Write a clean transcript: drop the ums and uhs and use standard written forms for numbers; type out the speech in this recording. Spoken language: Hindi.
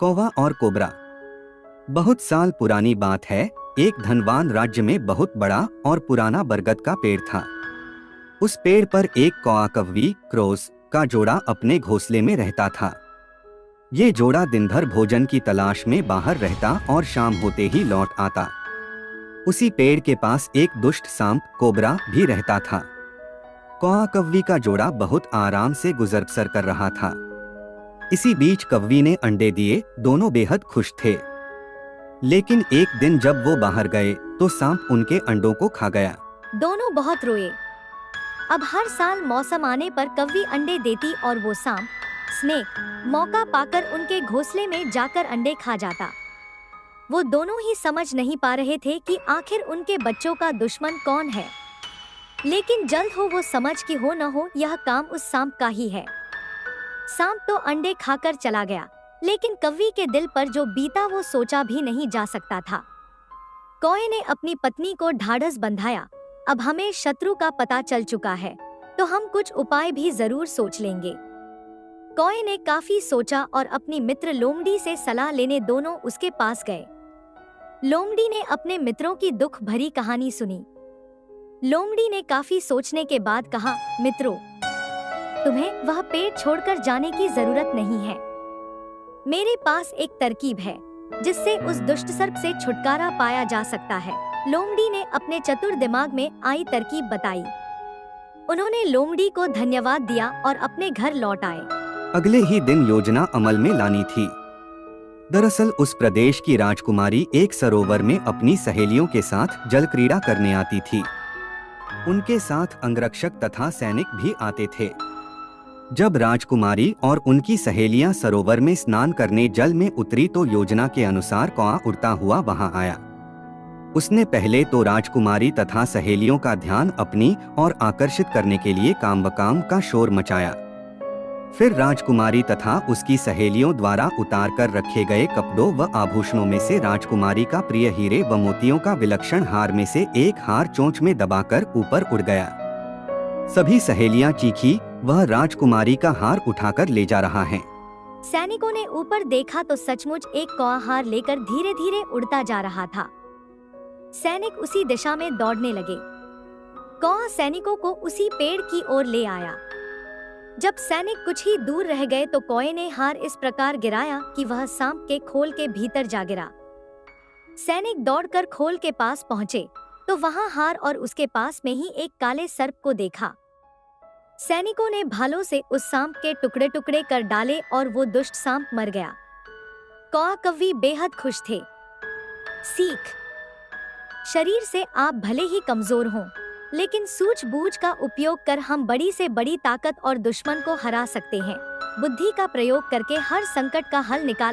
कौवा और कोबरा। बहुत साल पुरानी बात है। एक धनवान राज्य में बहुत बड़ा और पुराना बरगद का पेड़ था। उस पेड़ पर एक कौआ कव्वी क्रॉस का जोड़ा अपने घोंसले में रहता था। ये जोड़ा दिन भर भोजन की तलाश में बाहर रहता और शाम होते ही लौट आता। उसी पेड़ के पास एक दुष्ट सांप कोबरा भी रहता था। कौआ कव्वी का जोड़ा बहुत आराम से गुजर बसर कर रहा था। इसी बीच कव्वी ने अंडे दिए। दोनों बेहद खुश थे। लेकिन एक दिन जब वो बाहर गए तो सांप उनके अंडों को खा गया। दोनों बहुत रोए। अब हर साल मौसम आने पर कव्वी अंडे देती और वो सांप स्नेक मौका पाकर उनके घोंसले में जाकर अंडे खा जाता। वो दोनों ही समझ नहीं पा रहे थे कि आखिर उनके बच्चों का दुश्मन कौन है। लेकिन जल्द हो वो समझ कि हो न हो यह काम उस सांप का ही है। सांप तो अंडे खाकर चला गया, लेकिन कव्वी के दिल पर जो बीता वो सोचा भी नहीं जा सकता था। कौए ने अपनी पत्नी को ढाढ़स बंधाया। अब हमें शत्रु का पता चल चुका है, तो हम कुछ उपाय भी जरूर सोच लेंगे। कौए ने काफी सोचा और अपनी मित्र लोमड़ी से सलाह लेने दोनों उसके पास गए। लोमड़ी ने अपने मित्रों की दुख भरी कहानी सुनी। लोमड़ी ने काफी सोचने के बाद कहा, मित्रों, तुम्हें वह पेड़ छोड़कर जाने की जरूरत नहीं है। मेरे पास एक तरकीब है जिससे उस दुष्ट सर्प से छुटकारा पाया जा सकता है। लोमड़ी ने अपने चतुर दिमाग में आई तरकीब बताई। उन्होंने लोमड़ी को धन्यवाद दिया और अपने घर लौट आए। अगले ही दिन योजना अमल में लानी थी। दरअसल उस प्रदेश की राजकुमारी एक सरोवर में अपनी सहेलियों के साथ जल क्रीड़ा करने आती थी। उनके साथ अंगरक्षक तथा सैनिक भी आते थे। जब राजकुमारी और उनकी सहेलियां सरोवर में स्नान करने जल में उतरी तो योजना के अनुसार कौआ उड़ता हुआ वहां आया। उसने पहले तो राजकुमारी तथा सहेलियों का ध्यान अपनी ओर आकर्षित करने के लिए काम का शोर मचाया। फिर राजकुमारी तथा उसकी सहेलियों द्वारा उतार कर रखे गए कपड़ों व आभूषणों में से राजकुमारी का प्रिय हीरे व मोतियों का विलक्षण हार में से एक हार चोंच में दबाकर ऊपर उड़ गया। सभी सहेलियां चीखी, वह राजकुमारी का हार उठाकर ले जा रहा है। सैनिकों ने ऊपर देखा तो सचमुच एक कौआ हार लेकर धीरे धीरे उड़ता जा रहा था। सैनिक उसी दिशा में दौड़ने लगे। कौआ सैनिकों को उसी पेड़ की ओर ले आया। जब सैनिक कुछ ही दूर रह गए तो कौए ने हार इस प्रकार गिराया कि वह सांप के खोल के भीतर जा गिरा। सैनिक दौड़कर खोल के पास पहुंचे तो वहां हार और उसके पास में ही एक काले सर्प को देखा। सैनिकों ने भालों से उस सांप के टुकड़े टुकड़े कर डाले और वो दुष्ट सांप मर गया। कौआ कव्वी बेहद खुश थे। सीख: शरीर से आप भले ही कमजोर हों, लेकिन सूझबूझ का उपयोग कर हम बड़ी से बड़ी ताकत और दुश्मन को हरा सकते हैं। बुद्धि का प्रयोग करके हर संकट का हल निकाल